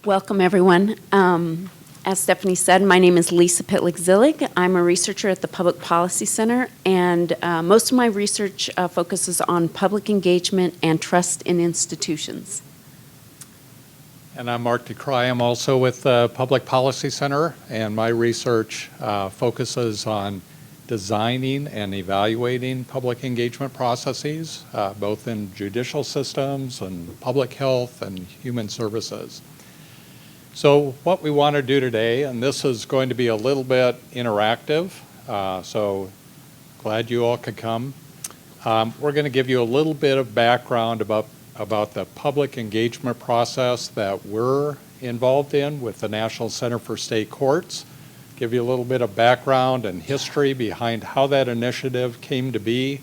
Welcome, everyone. As Stephanie said, my name is Lisa Pitlick-Zillig. I'm a researcher at the Public Policy Center, and most of my research focuses on public engagement and trust in institutions. And I'm Mark DeCry. I'm also with the Public Policy Center, and my research focuses on designing and evaluating public engagement processes, both in judicial systems and public health and human services. So what we want to do today, and this is going to be a little bit interactive, so glad you all could come. We're going to give you a little bit of background about the public engagement process that we're involved in with the National Center for State Courts, give you a little bit of background and history behind how that initiative came to be,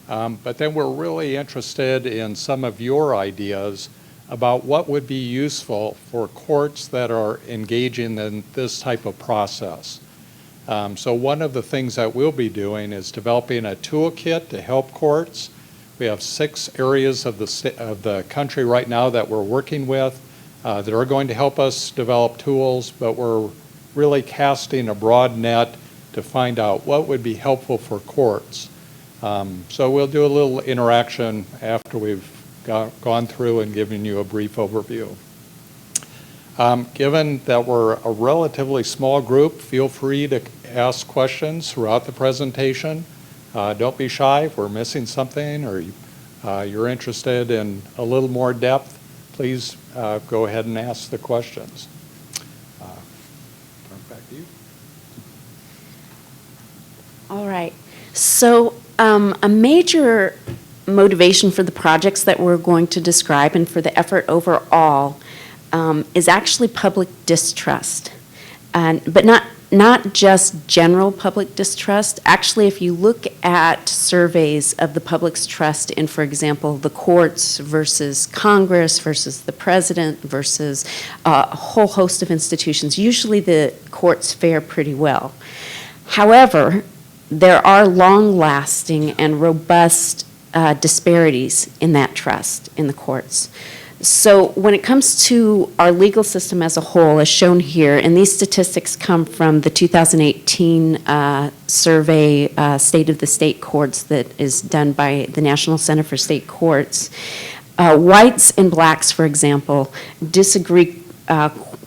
but then we're really interested in some of your ideas about what would be useful for courts that are engaging in this type of process. So one of the things that we'll be doing is developing a toolkit to help courts. We have 6 areas of the country right now that we're working with that are going to help us develop tools, but we're really casting a broad net to find out what would be helpful for courts. So we'll do a little interaction after we've gone through and given you a brief overview. Given that we're a relatively small group, feel free to ask questions throughout the presentation. Don't be shy. If we're missing something or you're interested in a little more depth, please go ahead and ask the questions. Turn back to you. All right. So a major motivation for the projects that we're going to describe and for the effort overall is actually public distrust, but not just general public distrust. Actually, if you look at surveys of the public's trust in, for example, the courts versus Congress versus the president versus a whole host of institutions, usually the courts fare pretty well. However, there are long-lasting and robust disparities in that trust in the courts. So when it comes to our legal system as a whole, as shown here, and these statistics come from the 2018 survey, State of the State Courts, that is done by the National Center for State Courts, whites and blacks, for example, disagree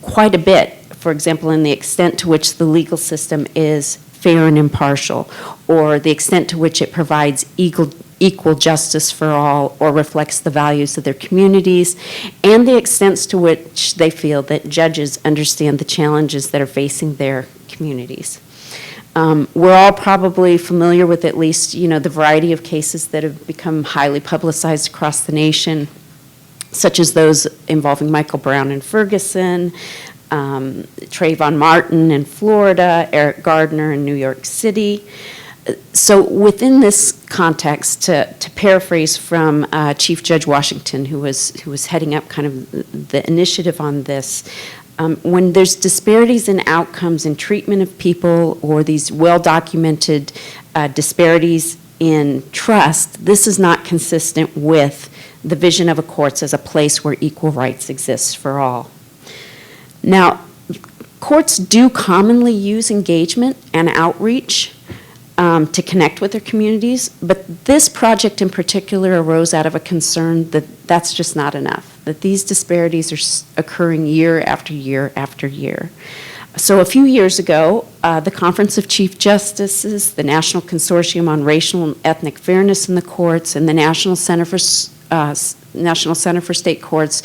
quite a bit, for example, in the extent to which the legal system is fair and impartial, or the extent to which it provides equal justice for all or reflects the values of their communities, and the extent to which they feel that judges understand the challenges that are facing their communities. We're all probably familiar with at least, the variety of cases that have become highly publicized across the nation, such as those involving Michael Brown in Ferguson, Trayvon Martin in Florida, Eric Gardner in New York City. So within this context, to paraphrase from Chief Judge Washington, who was heading up kind of the initiative on this, when there's disparities in outcomes in treatment of people or these well-documented disparities in trust, this is not consistent with the vision of a courts as a place where equal rights exist for all. Now, courts do commonly use engagement and outreach to connect with their communities, but this project in particular arose out of a concern that that's just not enough, that these disparities are occurring year after year after year. So a few years ago, the Conference of Chief Justices, the National Consortium on Racial and Ethnic Fairness in the Courts, and the National Center for State Courts,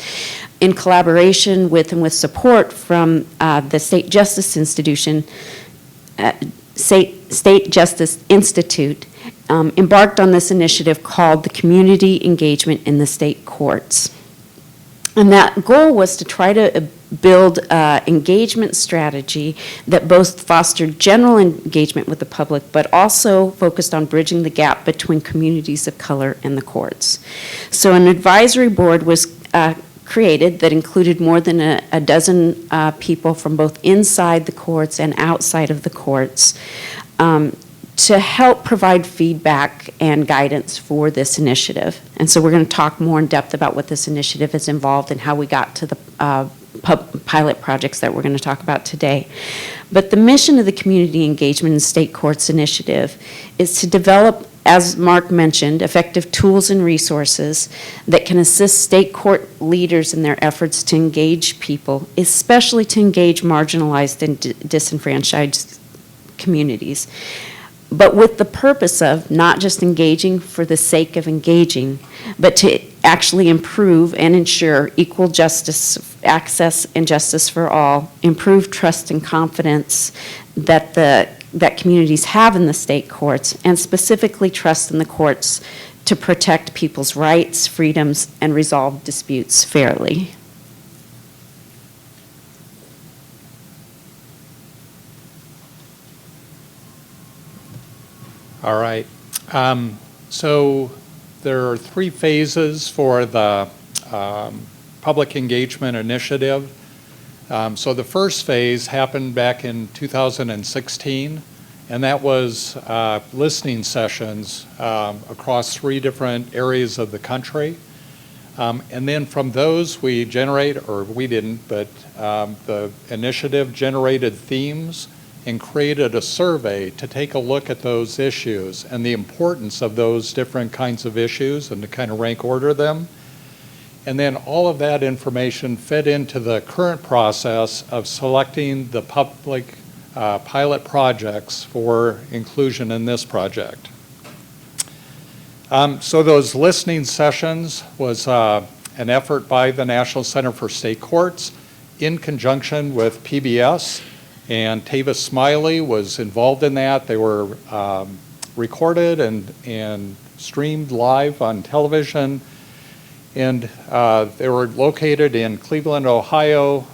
in collaboration with and with support from the State Justice Institution, State Justice Institute, embarked on this initiative called the Community Engagement in the State Courts. And that goal was to try to build an engagement strategy that both fostered general engagement with the public, but also focused on bridging the gap between communities of color and the courts. So an advisory board was created that included more than a dozen people from both inside the courts and outside of the courts to help provide feedback and guidance for this initiative. And so we're going to talk more in depth about what this initiative is involved and how we got to the pilot projects that we're going to talk about today. But the mission of the Community Engagement in State Courts Initiative is to develop, as Mark mentioned, effective tools and resources that can assist state court leaders in their efforts to engage people, especially to engage marginalized and disenfranchised communities, but with the purpose of not just engaging for the sake of engaging, but to actually improve and ensure equal justice, access and justice for all, improve trust and confidence that communities have in the state courts, and specifically trust in the courts to protect people's rights, freedoms, and resolve disputes fairly. All right. So there are 3 phases for the public engagement initiative. So the first phase happened back in 2016, and that was listening sessions across 3 different areas of the country. And then from those we generate, or we didn't, but the initiative generated themes and created a survey to take a look at those issues and the importance of those different kinds of issues and to kind of rank order them. And then all of that information fed into the current process of selecting the public pilot projects for inclusion in this project. So those listening sessions was an effort by the National Center for State Courts in conjunction with PBS, and Tavis Smiley was involved in that. They were recorded and streamed live on television, and they were located in Cleveland, Ohio,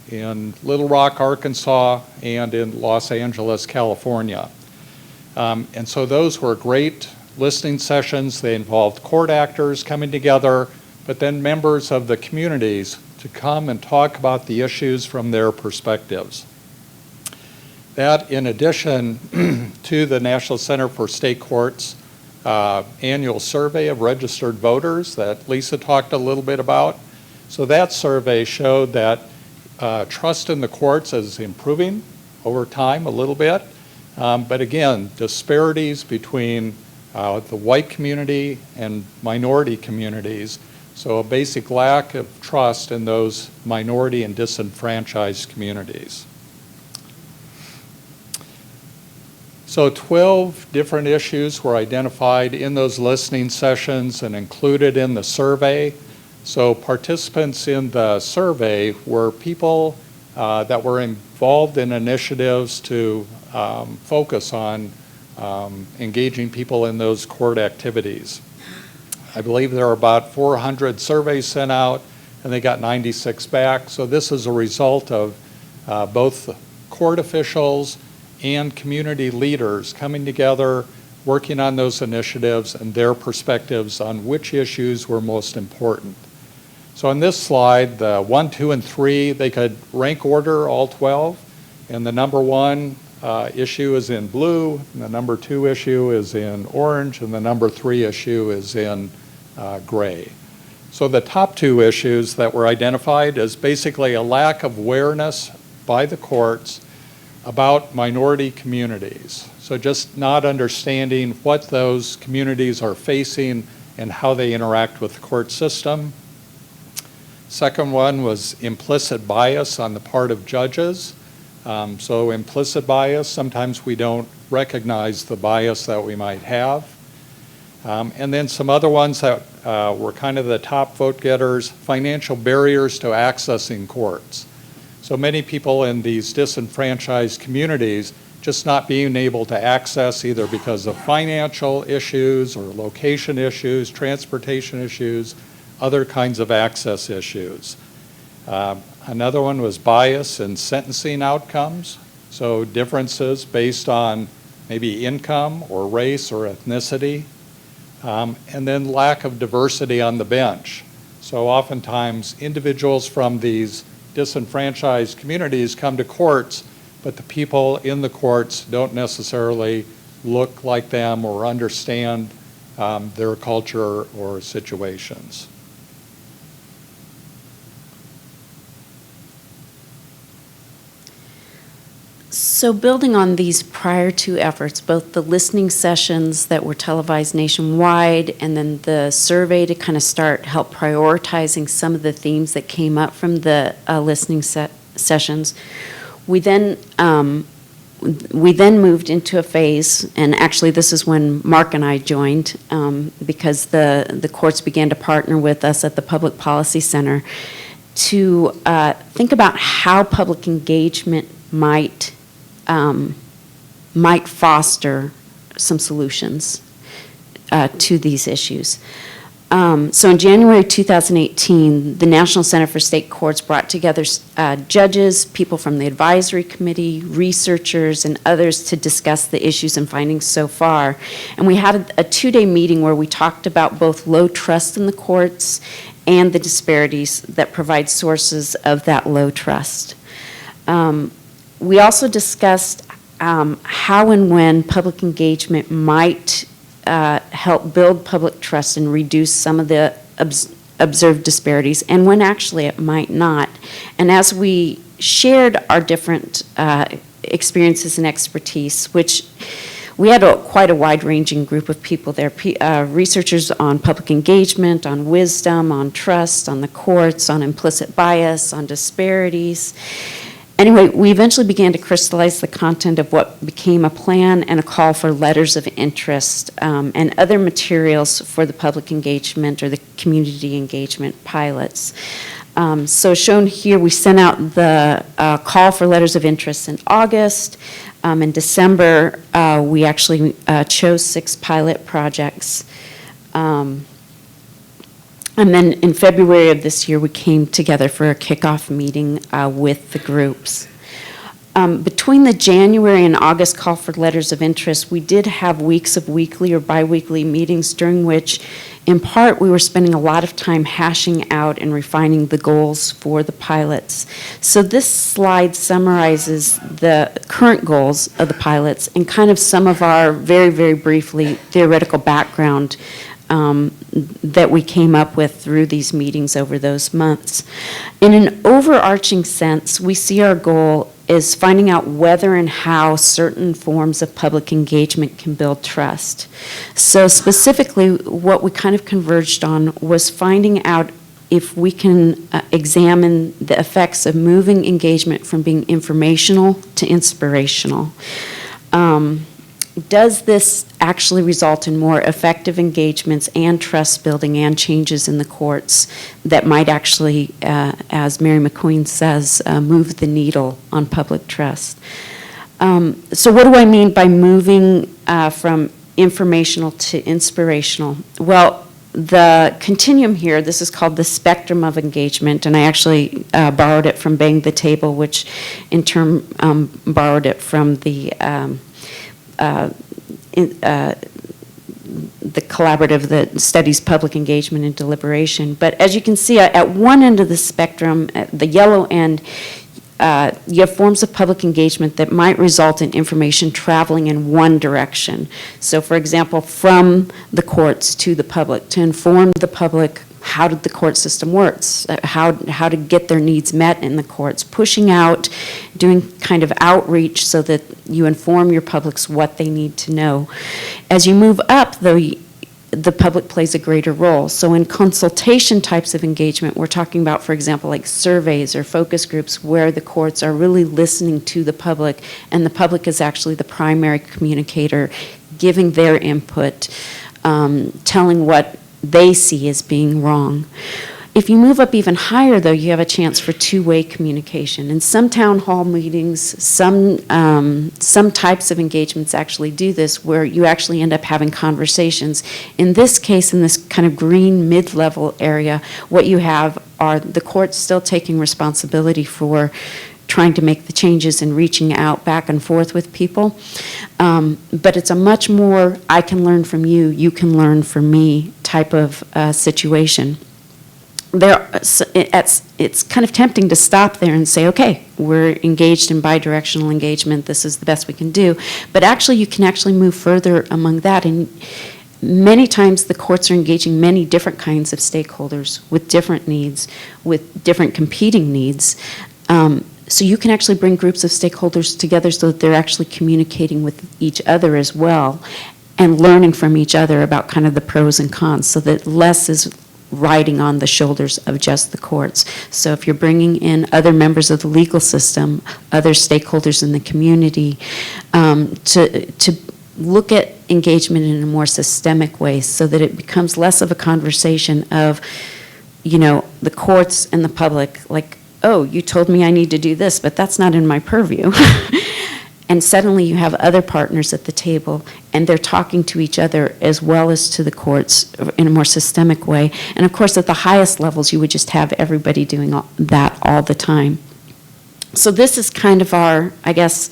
in Little Rock, Arkansas, and in Los Angeles, California. And so those were great listening sessions. They involved court actors coming together, but then members of the communities to come and talk about the issues from their perspectives. That, in addition to the National Center for State Courts annual survey of registered voters that Lisa talked a little bit about. So that survey showed that trust in the courts is improving over time a little bit, but again, disparities between the white community and minority communities. So a basic lack of trust in those minority and disenfranchised communities. So 12 different issues were identified in those listening sessions and included in the survey. So participants in the survey were people that were involved in initiatives to focus on engaging people in those court activities. I believe there are about 400 surveys sent out, and they got 96 back. So this is a result of both court officials and community leaders coming together, working on those initiatives and their perspectives on which issues were most important. So on this slide, the 1, 2, and 3, they could rank order all 12, and the number 1 issue is in blue, and the number 2 issue is in orange, and the number 3 issue is in gray. So the top 2 issues that were identified is basically a lack of awareness by the courts about minority communities. So just not understanding what those communities are facing and how they interact with the court system. Second one was implicit bias on the part of judges. So implicit bias, sometimes we don't recognize the bias that we might have. And then some other ones that were kind of the top vote getters, financial barriers to accessing courts. So many people in these disenfranchised communities just not being able to access either because of financial issues or location issues, transportation issues, other kinds of access issues. Another one was bias in sentencing outcomes. So differences based on maybe income or race or ethnicity. And then lack of diversity on the bench. So oftentimes individuals from these disenfranchised communities come to courts, but the people in the courts don't necessarily look like them or understand their culture or situations. So building on these prior two efforts, both the listening sessions that were televised nationwide and then the survey to kind of help prioritizing some of the themes that came up from the listening sessions, we then moved into a phase, and actually this is when Mark and I joined, because the courts began to partner with us at the Public Policy Center to think about how public engagement might foster some solutions to these issues. So in January 2018, the National Center for State Courts brought together judges, people from the advisory committee, researchers, and others to discuss the issues and findings so far. And we had a two-day meeting where we talked about both low trust in the courts and the disparities that provide sources of that low trust. We also discussed how and when public engagement might help build public trust and reduce some of the observed disparities, and when actually it might not. And as we shared our different experiences and expertise, which we had quite a wide-ranging group of people there, researchers on public engagement, on wisdom, on trust, on the courts, on implicit bias, on disparities. Anyway, we eventually began to crystallize the content of what became a plan and a call for letters of interest and other materials for the public engagement or the community engagement pilots. So shown here, we sent out the call for letters of interest in August. In December, we actually chose 6 pilot projects. And then in February of this year, we came together for a kickoff meeting with the groups. Between the January and August call for letters of interest, we did have weeks of weekly or biweekly meetings during which, in part, we were spending a lot of time hashing out and refining the goals for the pilots. So this slide summarizes the current goals of the pilots and kind of some of our very, very briefly theoretical background that we came up with through these meetings over those months. In an overarching sense, we see our goal is finding out whether and how certain forms of public engagement can build trust. So specifically, what we kind of converged on was finding out if we can examine the effects of moving engagement from being informational to inspirational. Does this actually result in more effective engagements and trust building and changes in the courts that might actually, as Mary McQueen says, move the needle on public trust? So what do I mean by moving from informational to inspirational? Well, the continuum here, this is called the spectrum of engagement, and I actually borrowed it from Bang the Table, which in turn borrowed it from the collaborative that studies public engagement and deliberation. But as you can see, at one end of the spectrum, at the yellow end, you have forms of public engagement that might result in information traveling in one direction. So for example, from the courts to the public, to inform the public how the court system works, how to get their needs met in the courts, pushing out, doing kind of outreach so that you inform your publics what they need to know. As you move up, though, the public plays a greater role. So in consultation types of engagement, we're talking about, for example, like surveys or focus groups where the courts are really listening to the public, and the public is actually the primary communicator, giving their input, telling what they see as being wrong. If you move up even higher, though, you have a chance for two-way communication. In some town hall meetings, some types of engagements actually do this, where you actually end up having conversations. In this case, in this kind of green mid-level area, what you have are the courts still taking responsibility for trying to make the changes and reaching out back and forth with people. But it's a much more, I can learn from you, you can learn from me type of situation. It's kind of tempting to stop there and say, okay, we're engaged in bidirectional engagement, this is the best we can do. But actually, you can actually move further among that. And many times the courts are engaging many different kinds of stakeholders with different needs, with different competing needs. So you can actually bring groups of stakeholders together so that they're actually communicating with each other as well and learning from each other about kind of the pros and cons, so that less is riding on the shoulders of just the courts. So if you're bringing in other members of the legal system, other stakeholders in the community, to look at engagement in a more systemic way so that it becomes less of a conversation of, the courts and the public, like, oh, you told me I need to do this, but that's not in my purview. And suddenly you have other partners at the table, and they're talking to each other as well as to the courts in a more systemic way. And of course, at the highest levels, you would just have everybody doing that all the time. So this is kind of our, I guess,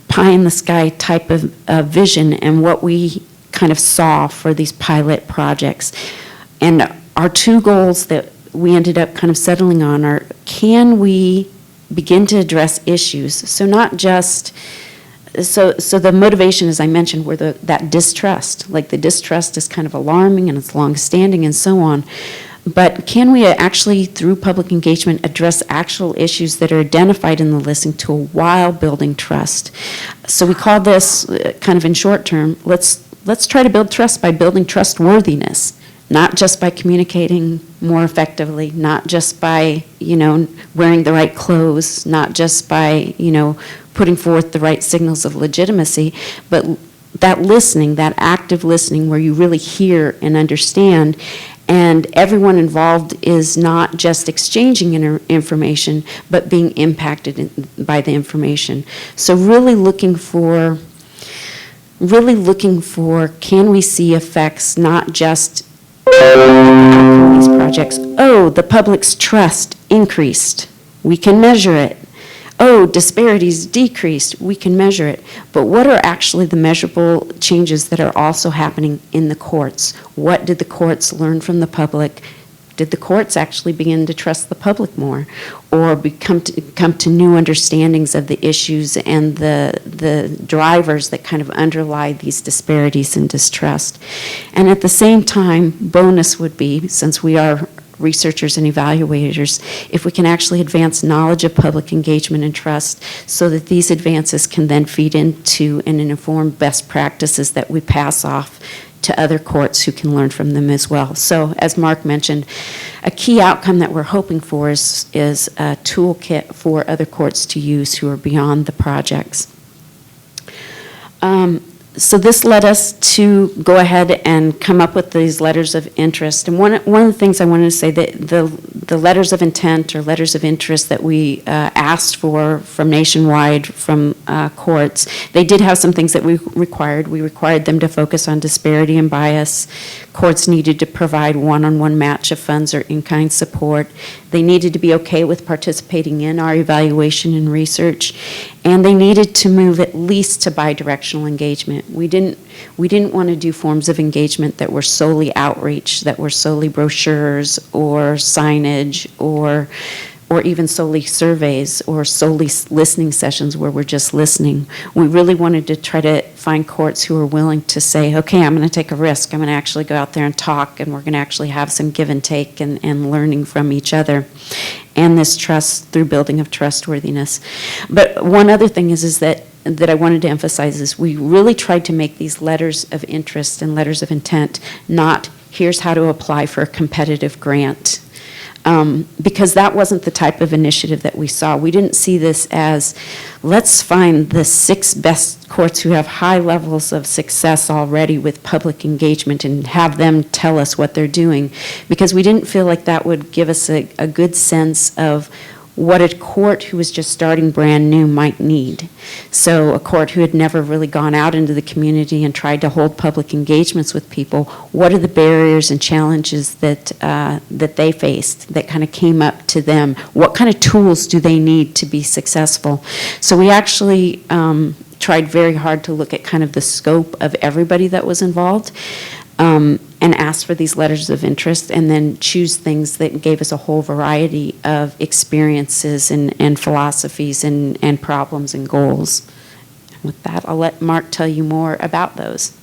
pie-in-the-sky type of vision and what we kind of saw for these pilot projects. And our two goals that we ended up kind of settling on are, can we begin to address issues? So not just, so the motivation, as I mentioned, were that distrust. Like the distrust is kind of alarming and it's long-standing and so on. But can we actually, through public engagement, address actual issues that are identified in the listening tool while building trust? So we call this, kind of in short term, let's try to build trust by building trustworthiness. Not just by communicating more effectively, not just by, wearing the right clothes, not just by, putting forth the right signals of legitimacy, but that listening, that active listening where you really hear and understand, and everyone involved is not just exchanging information, but being impacted by the information. So really looking for, can we see effects, not just these projects. Oh, the public's trust increased. We can measure it. Oh, disparities decreased. We can measure it. But what are actually the measurable changes that are also happening in the courts? What did the courts learn from the public? Did the courts actually begin to trust the public more, or come to new understandings of the issues and the drivers that kind of underlie these disparities and distrust? And at the same time, bonus would be, since we are researchers and evaluators, if we can actually advance knowledge of public engagement and trust so that these advances can then feed into and inform best practices that we pass off to other courts who can learn from them as well. So as Mark mentioned, a key outcome that we're hoping for is a toolkit for other courts to use who are beyond the projects. So this led us to go ahead and come up with these letters of interest. And one of the things I wanted to say, that the letters of intent or letters of interest that we asked for from nationwide from courts, they did have some things that we required. We required them to focus on disparity and bias. Courts needed to provide one-on-one match of funds or in-kind support. They needed to be okay with participating in our evaluation and research. And they needed to move at least to bidirectional engagement. We didn't want to do forms of engagement that were solely outreach, that were solely brochures or signage or even solely surveys or solely listening sessions where we're just listening. We really wanted to try to find courts who are willing to say, okay, I'm going to take a risk. I'm going to actually go out there and talk, and we're going to actually have some give and take and learning from each other. And this trust through building of trustworthiness. But one other thing is that I wanted to emphasize is we really tried to make these letters of interest and letters of intent not here's how to apply for a competitive grant. Because that wasn't the type of initiative that we saw. We didn't see this as, let's find the 6 best courts who have high levels of success already with public engagement and have them tell us what they're doing, because we didn't feel like that would give us a good sense of what a court who was just starting brand new might need. So a court who had never really gone out into the community and tried to hold public engagements with people, what are the barriers and challenges that they faced that kind of came up to them? What kind of tools do they need to be successful? So we actually tried very hard to look at kind of the scope of everybody that was involved. And ask for these letters of interest, and then choose things that gave us a whole variety of experiences and philosophies and problems and goals. With that, I'll let Mark tell you more about those.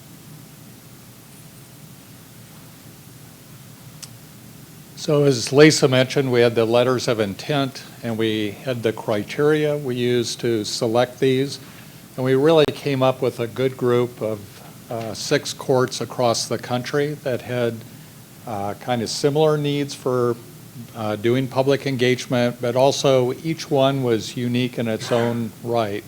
So as Lisa mentioned, we had the letters of intent and we had the criteria we used to select these. And we really came up with a good group of 6 courts across the country that had kind of similar needs for doing public engagement, but also each one was unique in its own right.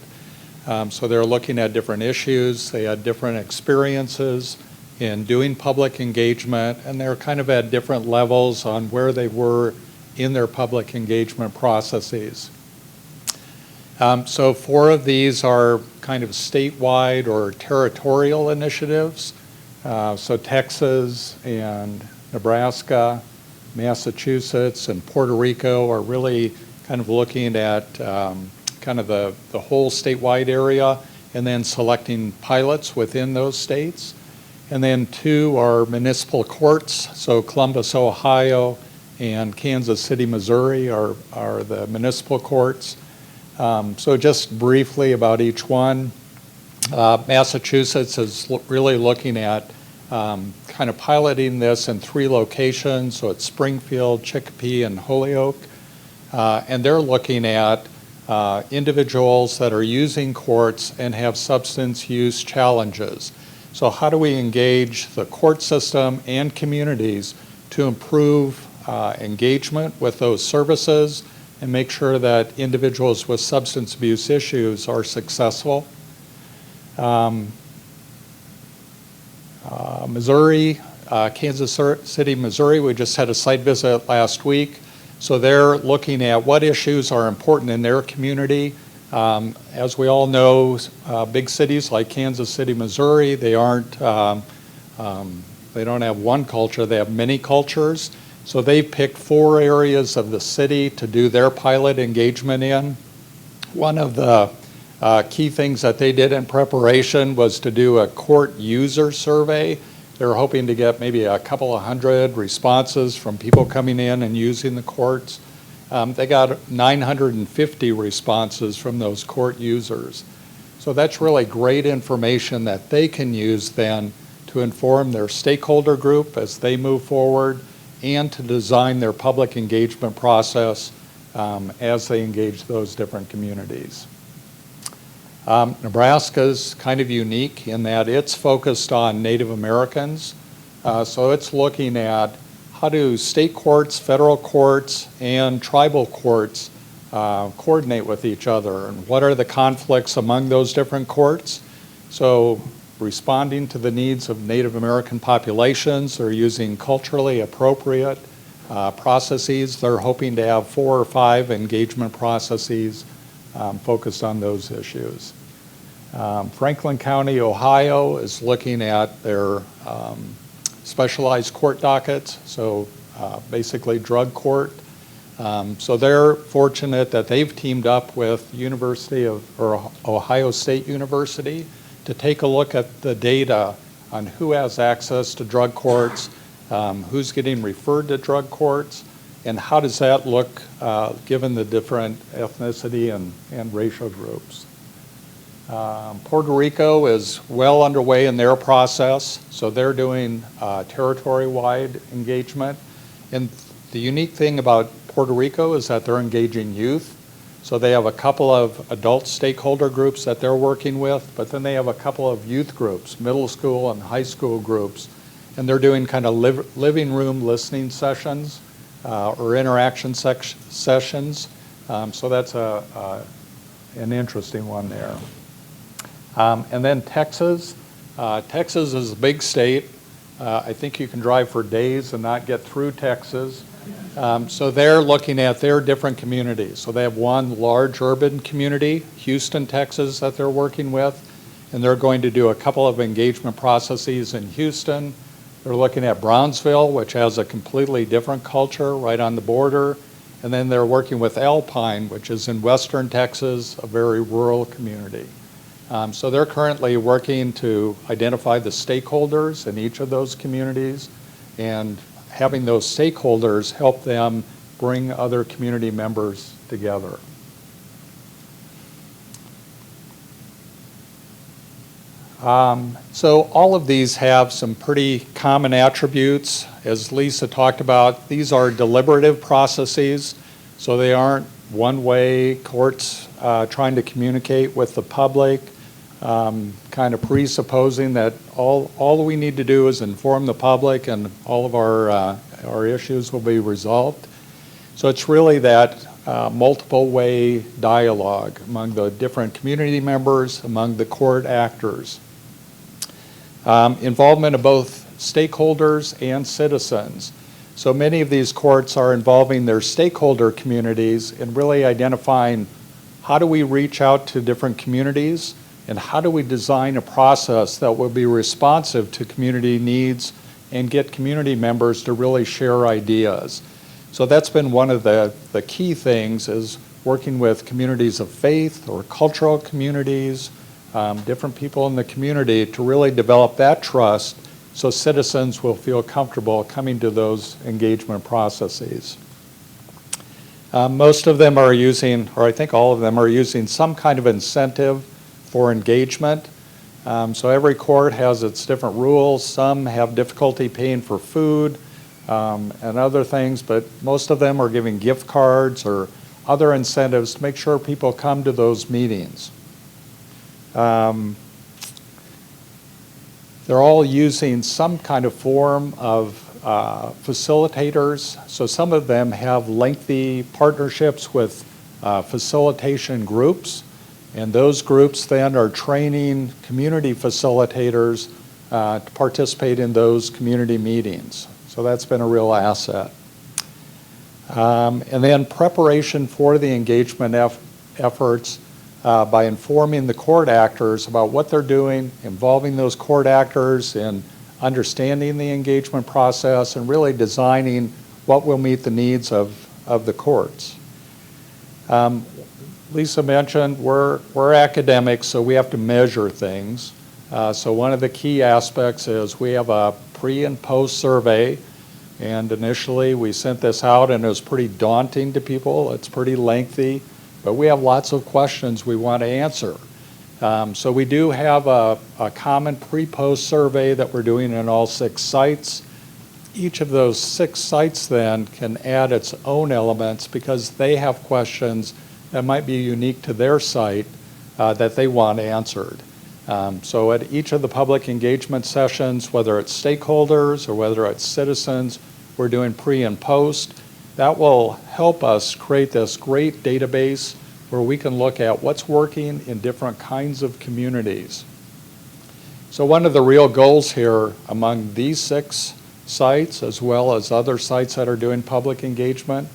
So they're looking at different issues, they had different experiences in doing public engagement, and they're kind of at different levels on where they were in their public engagement processes. So 4 of these are kind of statewide or territorial initiatives. So Texas and Nebraska, Massachusetts, and Puerto Rico are really kind of looking at kind of the whole statewide area and then selecting pilots within those states. And then 2 are municipal courts. So Columbus, Ohio, and Kansas City, Missouri are the municipal courts. So just briefly about each one. Massachusetts is really looking at kind of piloting this in 3 locations. So it's Springfield, Chicopee, and Holyoke. And they're looking at individuals that are using courts and have substance use challenges. So how do we engage the court system and communities to improve engagement with those services and make sure that individuals with substance abuse issues are successful? Missouri, Kansas City, Missouri, we just had a site visit last week. So they're looking at what issues are important in their community. As we all know, big cities like Kansas City, Missouri, they don't have one culture, they have many cultures. So they've picked 4 areas of the city to do their pilot engagement in. One of the key things that they did in preparation was to do a court user survey. They were hoping to get maybe a couple of hundred responses from people coming in and using the courts. They got 950 responses from those court users. So that's really great information that they can use then to inform their stakeholder group as they move forward and to design their public engagement process as they engage those different communities. Nebraska's kind of unique in that it's focused on Native Americans. So it's looking at how do state courts, federal courts, and tribal courts coordinate with each other, and what are the conflicts among those different courts? So responding to the needs of Native American populations, they're using culturally appropriate processes. They're hoping to have 4 or 5 engagement processes focused on those issues. Franklin County, Ohio is looking at their specialized court dockets, so basically drug court. So they're fortunate that they've teamed up with Ohio State University to take a look at the data on who has access to drug courts, who's getting referred to drug courts, and how does that look given the different ethnicity and racial groups. Puerto Rico is well underway in their process, so they're doing territory-wide engagement. And the unique thing about Puerto Rico is that they're engaging youth. So they have a couple of adult stakeholder groups that they're working with, but then they have a couple of youth groups, middle school and high school groups, and they're doing kind of living room listening sessions or interaction sessions. So that's an interesting one there. And then Texas. Texas is a big state. I think you can drive for days and not get through Texas. So they're looking at their different communities. So they have one large urban community, Houston, Texas, that they're working with, and they're going to do a couple of engagement processes in Houston. They're looking at Brownsville, which has a completely different culture right on the border, and then they're working with Alpine, which is in western Texas, a very rural community. So they're currently working to identify the stakeholders in each of those communities and having those stakeholders help them bring other community members together. So all of these have some pretty common attributes. As Lisa talked about, these are deliberative processes, so they aren't one-way courts trying to communicate with the public, kind of presupposing that all we need to do is inform the public and all of our issues will be resolved. So it's really that multiple-way dialogue among the different community members, among the court actors. Involvement of both stakeholders and citizens. So many of these courts are involving their stakeholder communities in really identifying how do we reach out to different communities and how do we design a process that will be responsive to community needs and get community members to really share ideas. So that's been one of the key things, is working with communities of faith or cultural communities, different people in the community, to really develop that trust so citizens will feel comfortable coming to those engagement processes. Most of them are using, or I think all of them are using, some kind of incentive for engagement. So every court has its different rules. Some have difficulty paying for food and other things, but most of them are giving gift cards or other incentives to make sure people come to those meetings. They're all using some kind of form of facilitators. So some of them have lengthy partnerships with facilitation groups, and those groups then are training community facilitators to participate in those community meetings. So that's been a real asset. And then preparation for the engagement efforts by informing the court actors about what they're doing, involving those court actors in understanding the engagement process, and really designing what will meet the needs of the courts. Lisa mentioned we're academics, so we have to measure things. So one of the key aspects is we have a pre and post survey, and initially we sent this out and it was pretty daunting to people. It's pretty lengthy, but we have lots of questions we want to answer. So we do have a common pre-post survey that we're doing in all 6 sites. Each of those 6 sites then can add its own elements because they have questions that might be unique to their site that they want answered. So at each of the public engagement sessions, whether it's stakeholders or whether it's citizens, we're doing pre and post. That will help us create this great database where we can look at what's working in different kinds of communities. So one of the real goals here among these 6 sites, as well as other sites that are doing public engagement,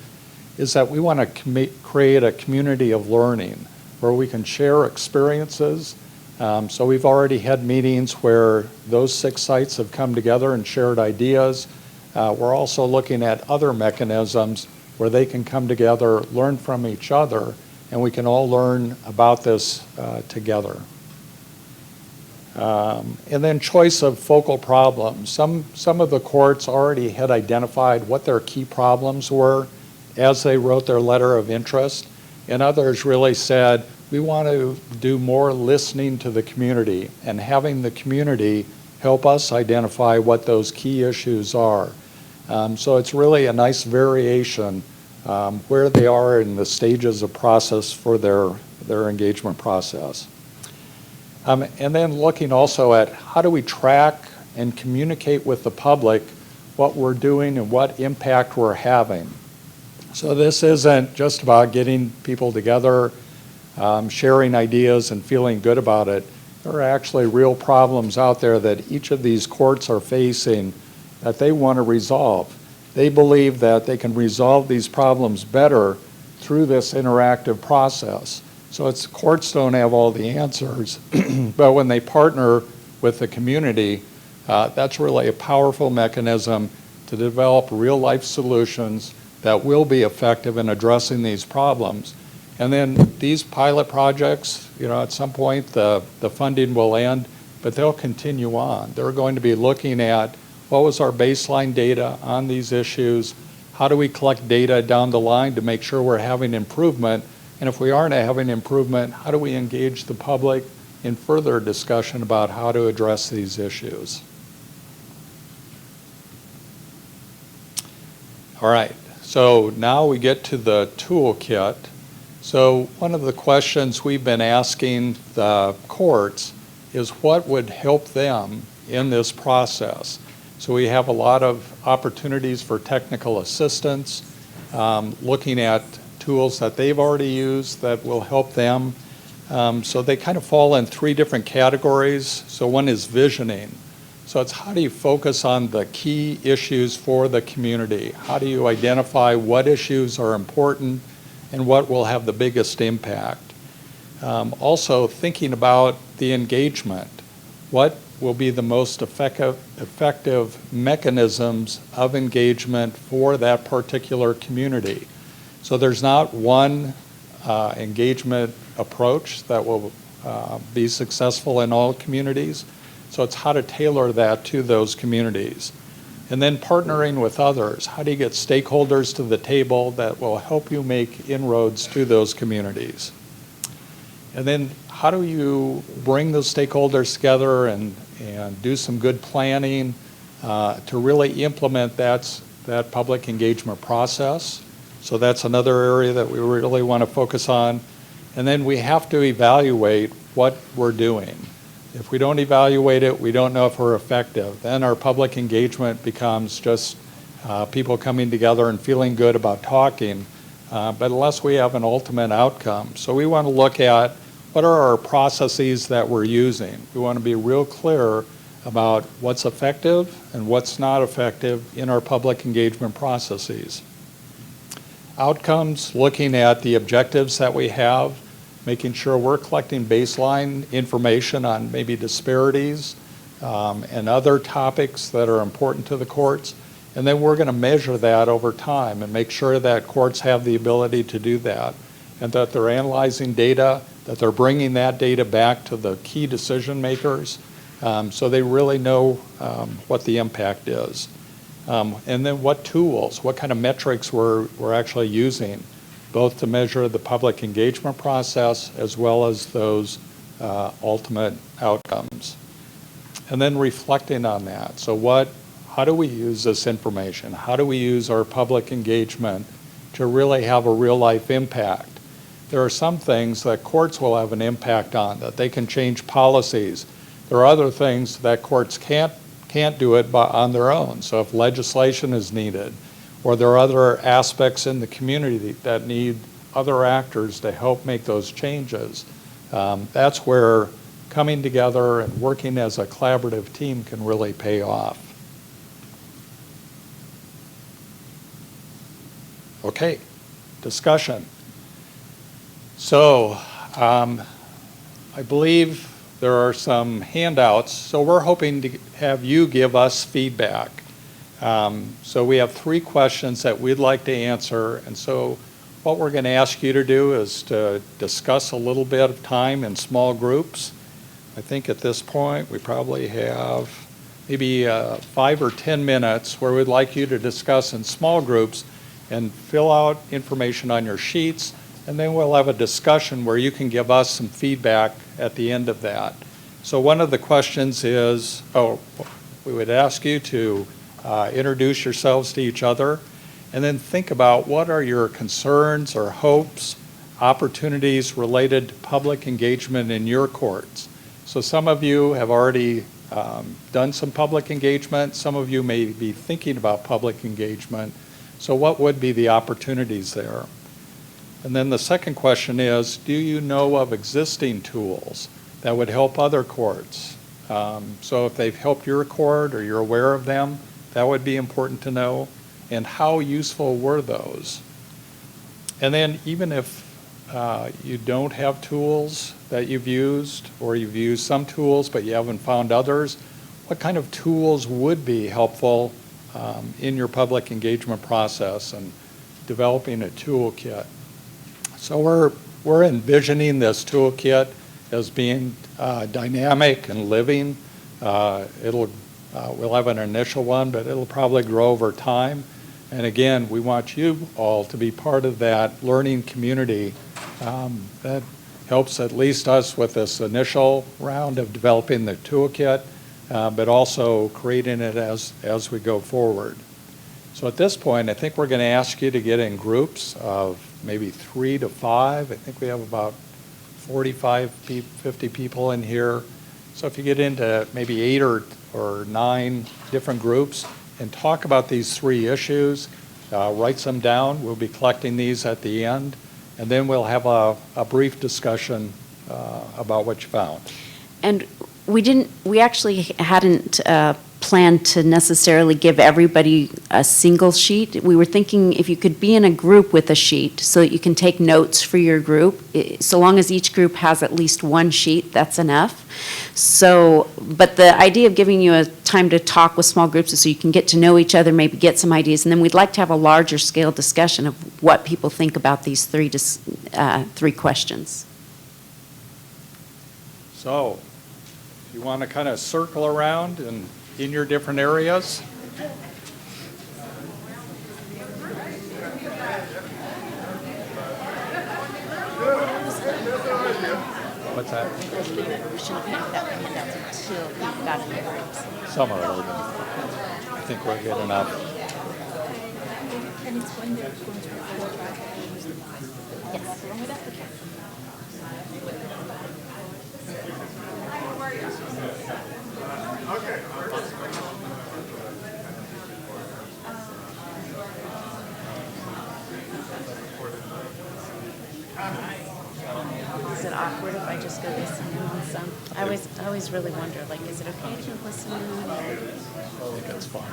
is that we want to create a community of learning where we can share experiences. So we've already had meetings where those 6 sites have come together and shared ideas. We're also looking at other mechanisms where they can come together, learn from each other, and we can all learn about this together. And then choice of focal problems. Some of the courts already had identified what their key problems were as they wrote their letter of interest, and others really said, we want to do more listening to the community and having the community help us identify what those key issues are. So it's really a nice variation where they are in the stages of process for their engagement process. And then looking also at how do we track and communicate with the public what we're doing and what impact we're having. So this isn't just about getting people together, sharing ideas and feeling good about it. There are actually real problems out there that each of these courts are facing that they want to resolve. They believe that they can resolve these problems better through this interactive process. So it's courts don't have all the answers, but when they partner with the community, that's really a powerful mechanism to develop real-life solutions that will be effective in addressing these problems. And then these pilot projects, at some point the funding will end, but they'll continue on. They're going to be looking at what was our baseline data on these issues, how do we collect data down the line to make sure we're having improvement, and if we aren't having improvement, how do we engage the public in further discussion about how to address these issues. All right, so now we get to the toolkit. So one of the questions we've been asking the courts is what would help them in this process. So we have a lot of opportunities for technical assistance, looking at tools that they've already used that will help them. So they kind of fall in three different categories. So one is visioning. So it's how do you focus on the key issues for the community? How do you identify what issues are important and what will have the biggest impact? Also thinking about the engagement. What will be the most effective mechanisms of engagement for that particular community? So there's not one engagement approach that will be successful in all communities. So it's how to tailor that to those communities. And then partnering with others. How do you get stakeholders to the table that will help you make inroads to those communities? And then how do you bring those stakeholders together and do some good planning to really implement that public engagement process? So that's another area that we really want to focus on. And then we have to evaluate what we're doing. If we don't evaluate it, we don't know if we're effective. Then our public engagement becomes just people coming together and feeling good about talking, but unless we have an ultimate outcome. So we want to look at what are our processes that we're using. We want to be real clear about what's effective and what's not effective in our public engagement processes. Outcomes, looking at the objectives that we have, making sure we're collecting baseline information on maybe disparities and other topics that are important to the courts. And then we're going to measure that over time and make sure that courts have the ability to do that and that they're analyzing data, that they're bringing that data back to the key decision makers so they really know what the impact is. And then what tools, what kind of metrics we're actually using, both to measure the public engagement process as well as those ultimate outcomes. And then reflecting on that. So how do we use this information? How do we use our public engagement to really have a real life impact? There are some things that courts will have an impact on, that they can change policies. There are other things that courts can't do it on their own. So if legislation is needed, or there are other aspects in the community that need other actors to help make those changes, that's where coming together and working as a collaborative team can really pay off. Okay, discussion. So I believe there are some handouts, so we're hoping to have you give us feedback. So we have 3 questions that we'd like to answer, and so what we're going to ask you to do is to discuss a little bit of time in small groups. I think at this point we probably have maybe 5 or 10 minutes where we'd like you to discuss in small groups and fill out information on your sheets, and then we'll have a discussion where you can give us some feedback at the end of that. So one of the questions is, we would ask you to introduce yourselves to each other, and then think about what are your concerns or hopes, opportunities related to public engagement in your courts. So some of you have already done some public engagement. Some of you may be thinking about public engagement. So what would be the opportunities there? And then the second question is, do you know of existing tools that would help other courts? So if they've helped your court or you're aware of them, that would be important to know. And how useful were those? And then even if you don't have tools that you've used, or you've used some tools but you haven't found others, what kind of tools would be helpful in your public engagement process and developing a toolkit? So we're envisioning this toolkit as being dynamic and living. We'll have an initial one, but it'll probably grow over time. And again, we want you all to be part of that learning community that helps at least us with this initial round of developing the toolkit, but also creating it as we go forward. So at this point, I think we're going to ask you to get in groups of maybe 3 to 5. I think we have about 45, 50 people in here. So if you get into maybe 8 or 9 different groups and talk about these 3 issues, write some down. We'll be collecting these at the end, and then we'll have a brief discussion about what you found. And we actually hadn't planned to necessarily give everybody a single sheet. We were thinking if you could be in a group with a sheet so that you can take notes for your group. So long as each group has at least one sheet, that's enough. So, but the idea of giving you a time to talk with small groups is so you can get to know each other, maybe get some ideas, and then we'd like to have a larger scale discussion of what people think about these 3 questions. So, if you want to kind of circle around and in your different areas. What's that? Some are open. I think we'll get enough. And it's when they're going to record drive. Yes, along with that. Is it awkward if I just go listen in on some? I always really wonder, like, is it okay to listen in on? I think that's fine.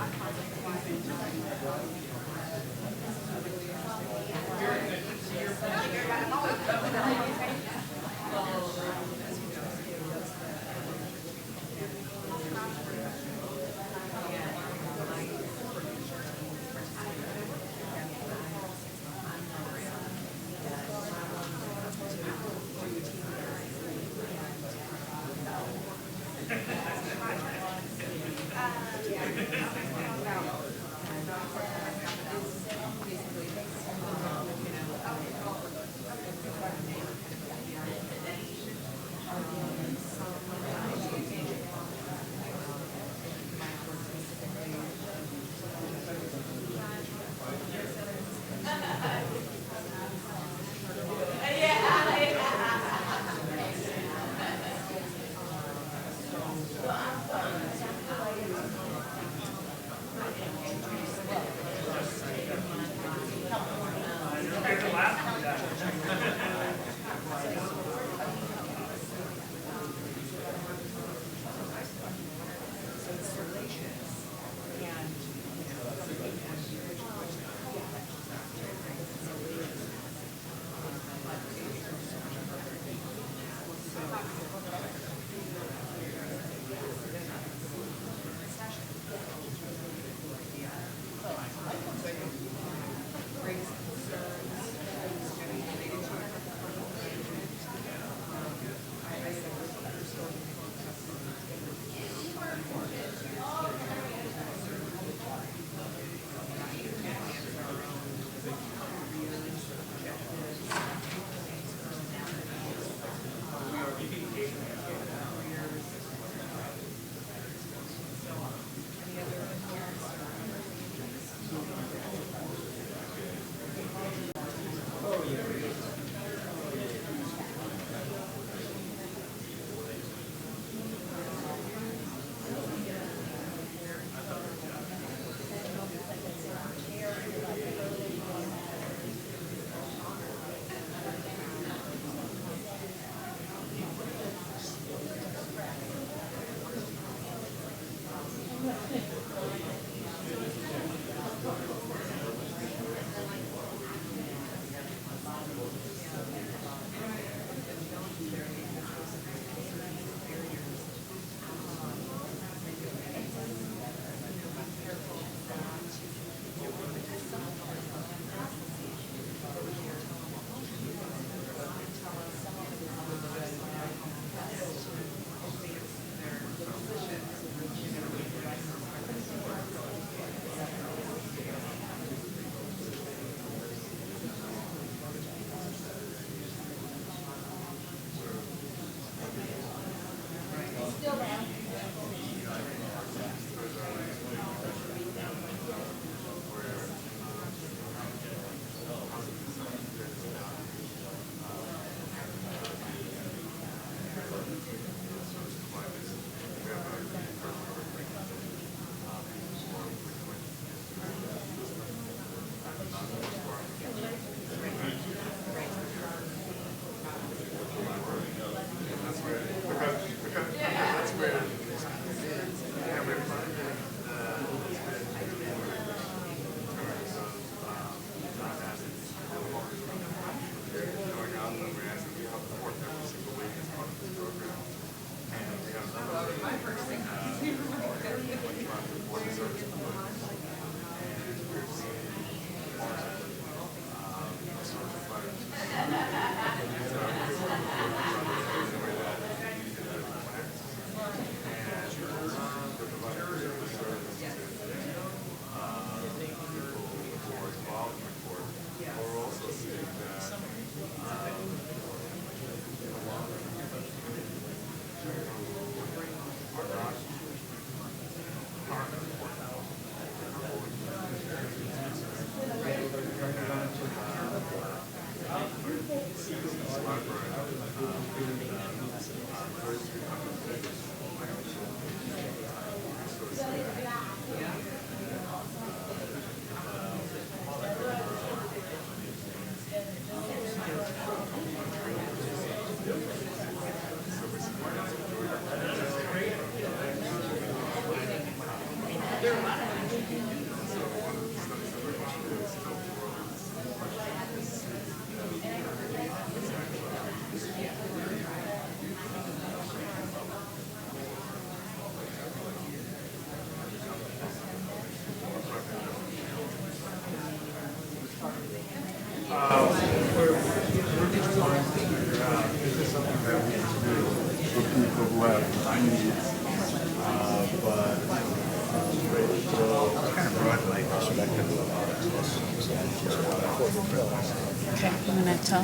Okay, I'm gonna tell,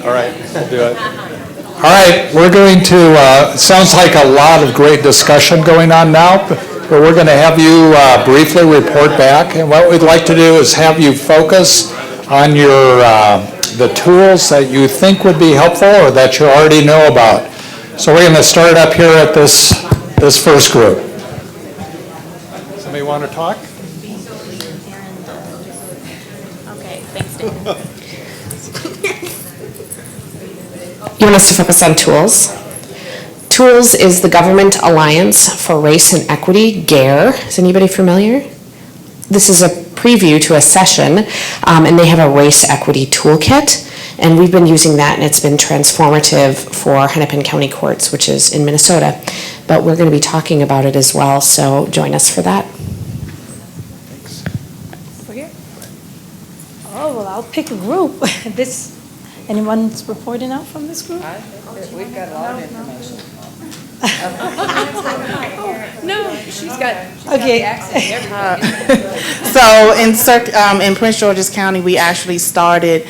All right, we'll do it. All right, we're going to, it sounds like a lot of great discussion going on now, but we're going to have you briefly report back. And what we'd like to do is have you focus on your, the tools that you think would be helpful or that you already know about. So we're going to start up here at this first group. Somebody want to talk? Okay, thanks, David. You want us to focus on Tools? Tools is the Government Alliance for Race and Equity, GARE. Is anybody familiar? This is a preview to a session, and they have a race equity toolkit, and we've been using that, and it's been transformative for Hennepin County Courts, which is in Minnesota. But we're going to be talking about it as well, so join us for that. over here. Oh, well, I'll pick a group. Anyone's reporting out from this group? We've got a lot of information. No, She's got Okay. the access to everything. So in Prince George's County, we actually started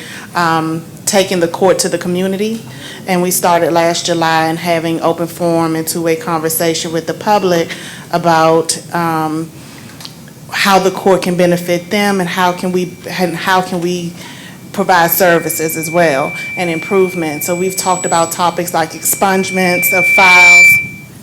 taking the court to the community. And we started last July and having open forum and two-way conversation with the public about how the court can benefit them and how can we provide services as well and improvements. So we've talked about topics like expungements of files,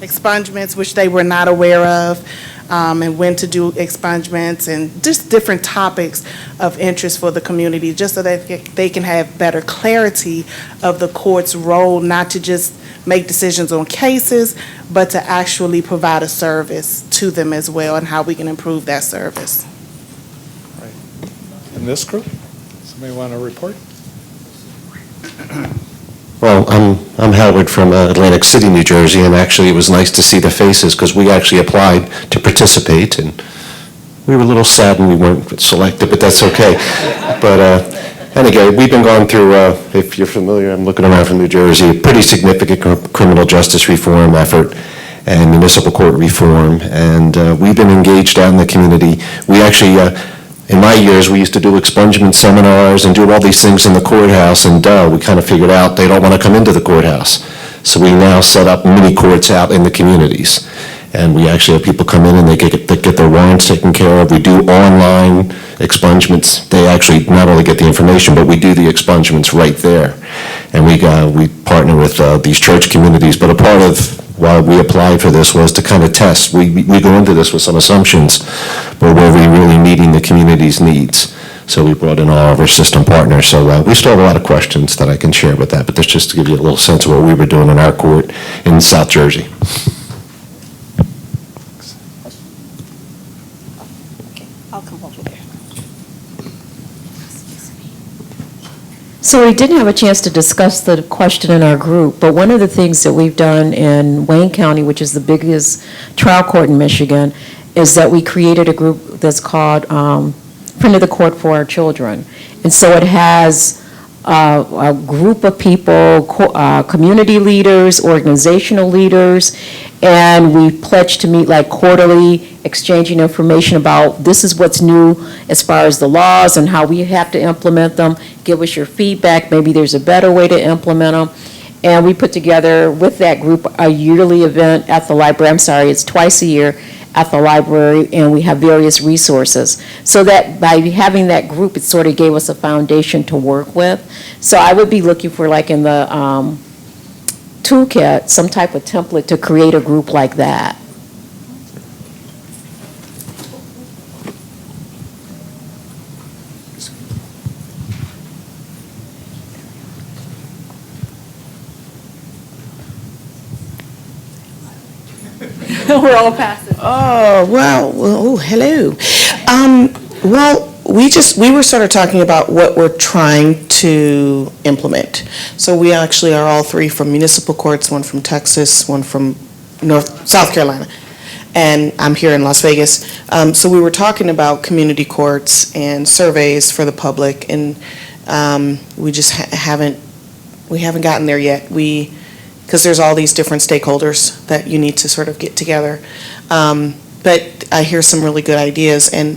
expungements which they were not aware of, and when to do expungements, and just different topics of interest for the community, just so that they can have better clarity of the court's role, not to just make decisions on cases, but to actually provide a service to them as well, and how we can improve that service. In this group? Somebody want to report? Well, I'm Halvard from Atlantic City, New Jersey, and actually it was nice to see the faces because we actually applied to participate, and we were a little sad when we weren't selected, but that's okay. But and again, we've been going through, if you're familiar, I'm looking around from New Jersey, a pretty significant criminal justice reform effort and municipal court reform, and we've been engaged out in the community. We actually in my years, we used to do expungement seminars and do all these things in the courthouse, and we kind of figured out they don't want to come into the courthouse. So we now set up mini courts out in the communities. And we actually have people come in and they get their warrants taken care of. We do online expungements. They actually not only get the information, but we do the expungements right there. And we partner with these church communities, but a part of why we applied for this was to kind of test. We go into this with some assumptions, but were we really meeting the community's needs? So we brought in all of our system partners. So we still have a lot of questions that I can share with that, but that's just to give you a little sense of what we were doing in our court in South Jersey. Okay, I'll come over there. So we didn't have a chance to discuss the question in our group, but one of the things that we've done in Wayne County, which is the biggest trial court in Michigan, is that we created a group that's called Friend of the Court for Our Children. And so it has a group of people, community leaders, organizational leaders, and we pledged to meet like quarterly, exchanging information about this is what's new as far as the laws and how we have to implement them. Give us your feedback. Maybe there's a better way to implement them. And we put together with that group a yearly event at the library. I'm sorry, it's twice a year at the library, and we have various resources. So that by having that group, it sort of gave us a foundation to work with. So I would be looking for, like in the Toolkit, some type of template to create a group like that. We're all passive. Oh, hello. Well, we were sort of talking about what we're trying to implement. So we actually are all three from municipal courts, one from Texas, one from South Carolina, and I'm here in Las Vegas. So we were talking about community courts and surveys for the public, and we just haven't gotten there yet. Because there's all these different stakeholders that you need to sort of get together. But I hear some really good ideas, and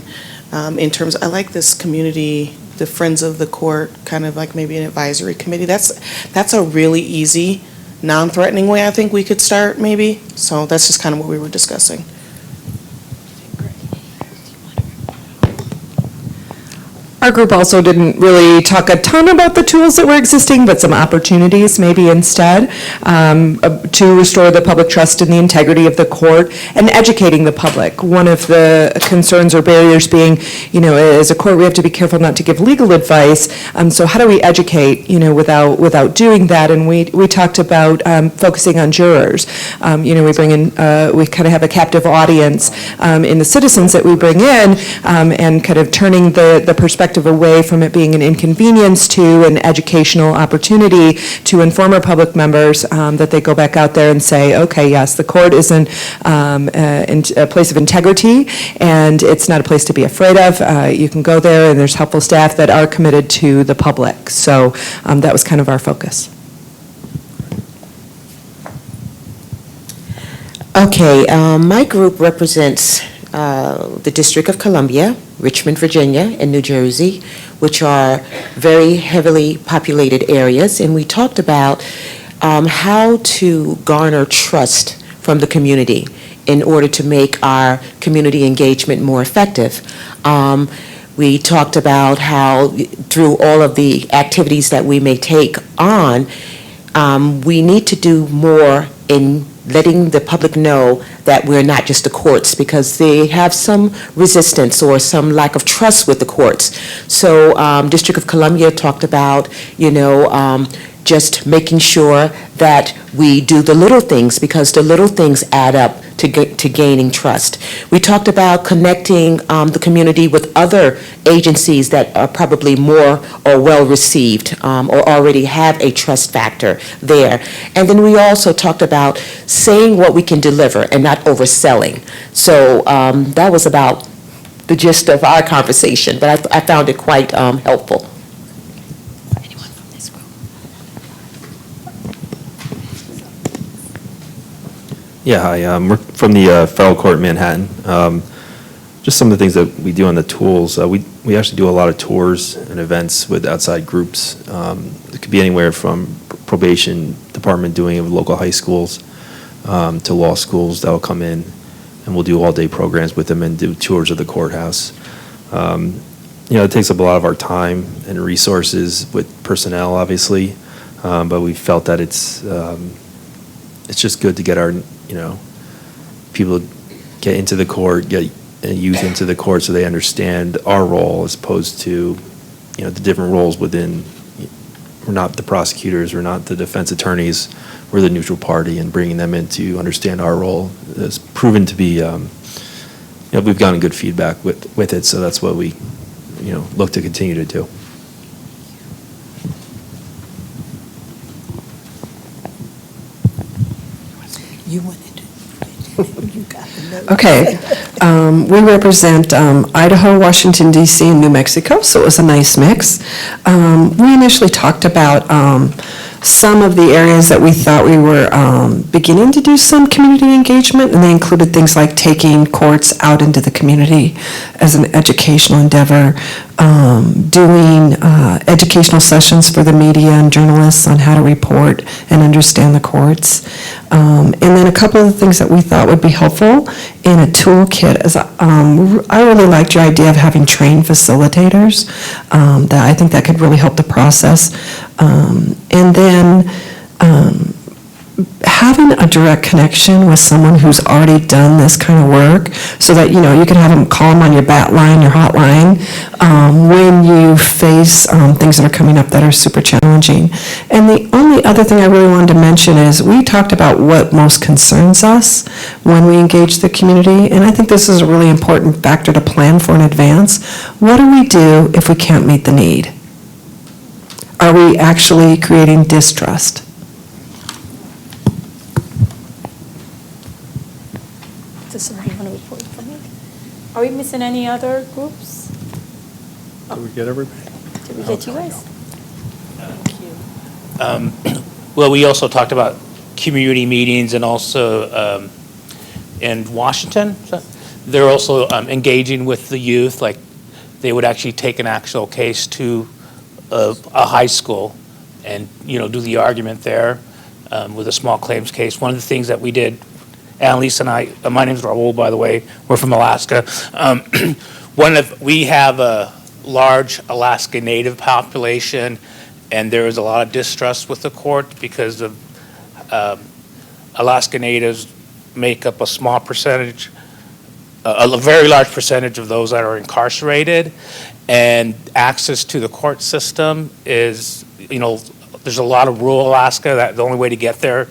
in terms, I like this community, the Friends of the Court, kind of like maybe an advisory committee. That's a really easy, non-threatening way I think we could start maybe. So that's just kind of what we were discussing. Our group also didn't really talk a ton about the tools that were existing, but some opportunities maybe instead to restore the public trust in the integrity of the court and educating the public. One of the concerns or barriers being, as a court, we have to be careful not to give legal advice. So how do we educate, without doing that? And we talked about focusing on jurors. We bring in, we kind of have a captive audience in the citizens that we bring in, and kind of turning the perspective away from it being an inconvenience to an educational opportunity to inform our public members that they go back out there and say, okay, yes, the court is a place of integrity, and it's not a place to be afraid of. You can go there, and there's helpful staff that are committed to the public. So that was kind of our focus. Okay, my group represents the District of Columbia, Richmond, Virginia, and New Jersey, which are very heavily populated areas. And we talked about how to garner trust from the community in order to make our community engagement more effective. We talked about how through all of the activities that we may take on, we need to do more in letting the public know that we're not just the courts, because they have some resistance or some lack of trust with the courts. So District of Columbia talked about, just making sure that we do the little things, because the little things add up to gaining trust. We talked about connecting the community with other agencies that are probably more or well-received or already have a trust factor there. And then we also talked about saying what we can deliver and not overselling. So that was about the gist of our conversation, but I found it quite helpful. Anyone from this group? Yeah, hi. We're from the Federal Court in Manhattan. Just some of the things that we do on the tools. We actually do a lot of tours and events with outside groups. It could be anywhere from probation department doing it with local high schools to law schools that will come in, and we'll do all-day programs with them and do tours of the courthouse. It takes up a lot of our time and resources with personnel, obviously, but we felt that it's just good to get our people get into the court, get youth into the court so they understand our role as opposed to, the different roles within. We're not the prosecutors, we're not the defense attorneys, we're the neutral party, and bringing them in to understand our role has proven to be, we've gotten good feedback with it, so that's what we, look to continue to do. You wanted to. You got the note. Okay. We represent Idaho, Washington DC, and New Mexico, so it was a nice mix. We initially talked about some of the areas that we thought we were beginning to do some community engagement, and they included things like taking courts out into the community as an educational endeavor, doing educational sessions for the media and journalists on how to report and understand the courts. And then a couple of the things that we thought would be helpful in a toolkit is I really liked your idea of having trained facilitators. That I think that could really help the process. And then having a direct connection with someone who's already done this kind of work so that, you know, you can have them call them on your bat line, your hotline, when you face things that are coming up that are super challenging. And the only other thing I really wanted to mention is we talked about what most concerns us when we engage the community, and I think this is a really important factor to plan for in advance. What do we do if we can't meet the need? Are we actually creating distrust? Does somebody want to report for me? Are we missing any other groups? Did we get everybody? Did we get you guys? Well, we also talked about community meetings and also in Washington, they're also engaging with the youth, like they would actually take an actual case to a high school and, you know, do the argument there with a small claims case. One of the things that we did, Annalise and I, my name's Raul, by the way, we're from Alaska. We have a large Alaska Native population, and there is a lot of distrust with the court because of Alaska Natives make up a small percentage, a very large percentage of those that are incarcerated, and access to the court system is, you know, there's a lot of rural Alaska that the only way to get there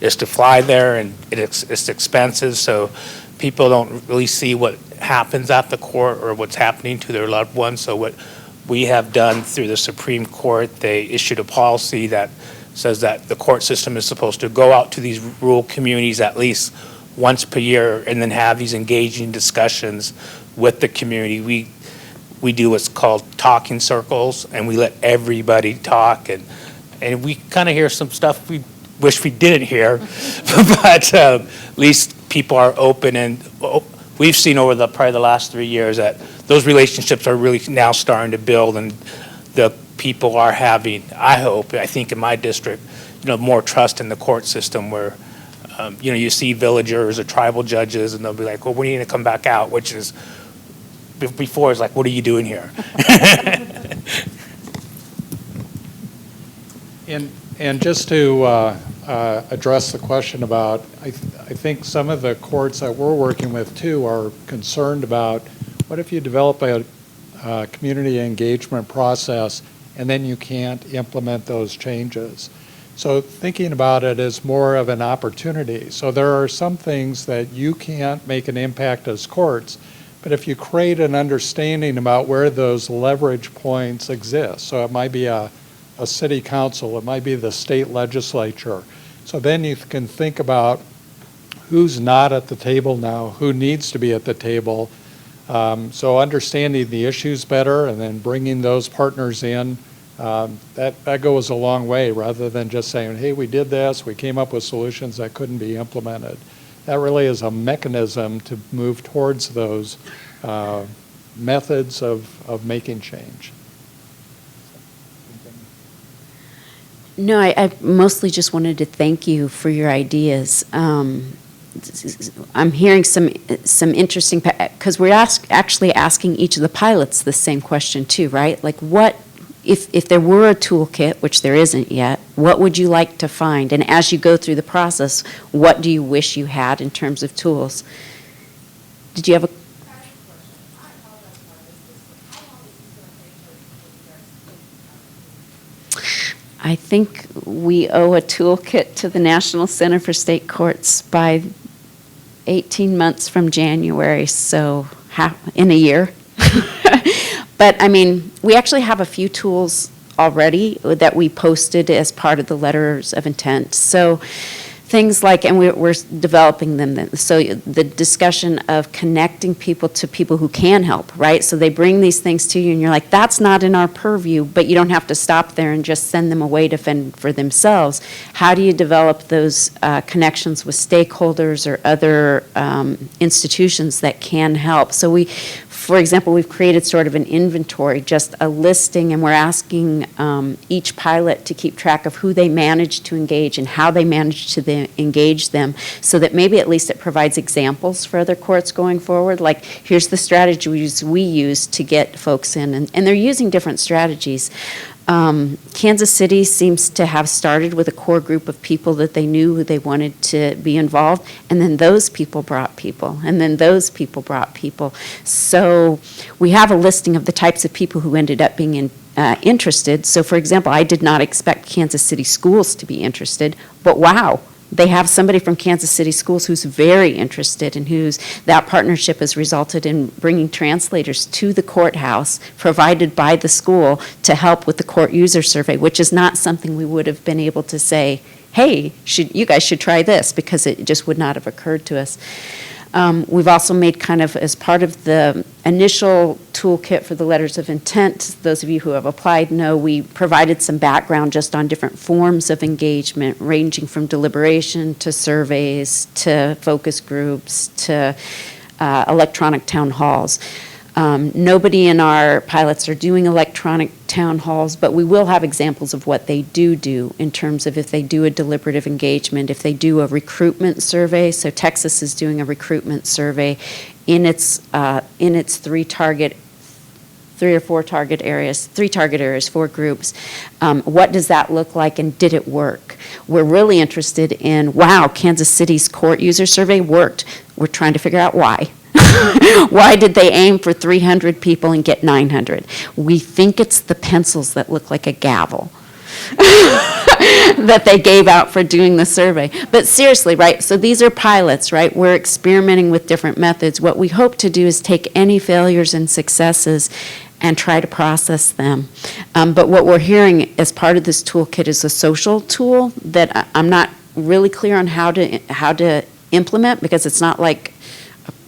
is to fly there, and it's expensive, so people don't really see what happens at the court or what's happening to their loved ones. So what we have done through the Supreme Court, they issued a policy that says that the court system is supposed to go out to these rural communities at least once per year and then have these engaging discussions with the community. We do what's called talking circles, and we let everybody talk, and we kind of hear some stuff we wish we didn't hear, but at least people are open, and we've seen over probably the last 3 years that those relationships are really now starting to build, and the people are having, I think in my district, you know, more trust in the court system where, you know, you see villagers or tribal judges and they'll be like, well, we need to come back out, which is, before it's like, what are you doing here? And just to address the question about, I think some of the courts that we're working with too are concerned about what if you develop a community engagement process and then you can't implement those changes. So thinking about it as more of an opportunity. So there are some things that you can't make an impact as courts, but if you create an understanding about where those leverage points exist, so it might be a city council, it might be the state legislature. So then you can think about who's not at the table now, who needs to be at the table. So understanding the issues better and then bringing those partners in, that goes a long way rather than just saying, hey, we did this, we came up with solutions that couldn't be implemented. That really is a mechanism to move towards those methods of making change. No, I mostly just wanted to thank you for your ideas. I'm hearing some interesting, because we're actually asking each of the pilots the same question too, right? Like what, if there were a toolkit, which there isn't yet, what would you like to find? And as you go through the process, what do you wish you had in terms of tools? Did you have a? I think we owe a toolkit to the National Center for State Courts by 18 months from January, so in a year. But I mean, we actually have a few tools already that we posted as part of the letters of intent. So things like, and we're developing them, so the discussion of connecting people to people who can help, right? So they bring these things to you and you're like, that's not in our purview, but you don't have to stop there and just send them away to fend for themselves. How do you develop those connections with stakeholders or other institutions that can help? So for example, we've created sort of an inventory, just a listing, and we're asking each pilot to keep track of who they manage to engage and how they manage to engage them, so that maybe at least it provides examples for other courts going forward. Like, here's the strategies we use to get folks in, and they're using different strategies. Kansas City seems to have started with a core group of people that they knew who they wanted to be involved, and then those people brought people, and then those people brought people. So we have a listing of the types of people who ended up being interested. So for example, I did not expect Kansas City Schools to be interested, but wow, they have somebody from Kansas City Schools who's very interested, and that partnership has resulted in bringing translators to the courthouse provided by the school to help with the court user survey, which is not something we would have been able to say, hey, you guys should try this, because it just would not have occurred to us. We've also made, kind of as part of the initial toolkit for the letters of intent, those of you who have applied know we provided some background just on different forms of engagement, ranging from deliberation to surveys to focus groups to electronic town halls. Nobody in our pilots are doing electronic town halls, but we will have examples of what they do in terms of if they do a deliberative engagement, if they do a recruitment survey. So Texas is doing a recruitment survey in its three target areas, 4 groups. What does that look like, and did it work? We're really interested in, wow, Kansas City's court user survey worked. We're trying to figure out why. Why did they aim for 300 people and get 900? We think it's the pencils that look like a gavel that they gave out for doing the survey. But seriously, right, so these are pilots, right? We're experimenting with different methods. What we hope to do is take any failures and successes and try to process them. But what we're hearing as part of this toolkit is a social tool that I'm not really clear on how to implement, because it's not like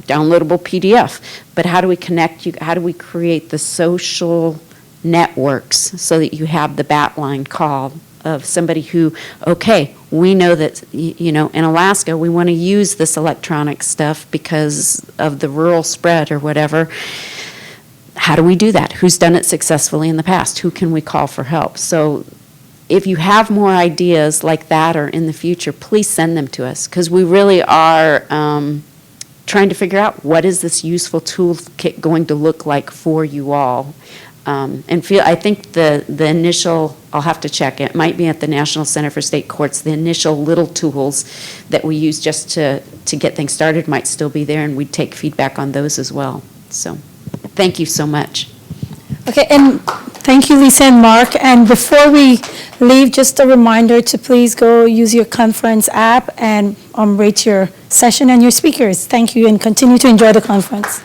downloadable PDF, but how do we connect you, how do we create the social networks so that you have the bat line call of somebody who, okay, we know that, in Alaska, we want to use this electronic stuff because of the rural spread or whatever. How do we do that? Who's done it successfully in the past? Who can we call for help? So if you have more ideas like that or in the future, please send them to us, because we really are trying to figure out what is this useful toolkit going to look like for you all. I think the initial, I'll have to check, it might be at the National Center for State Courts, the initial little tools that we use just to get things started might still be there, and we'd take feedback on those as well. So thank you so much. Okay, and thank you, Lisa and Mark. And before we leave, just a reminder to please go use your conference app and rate your session and your speakers. Thank you, and continue to enjoy the conference.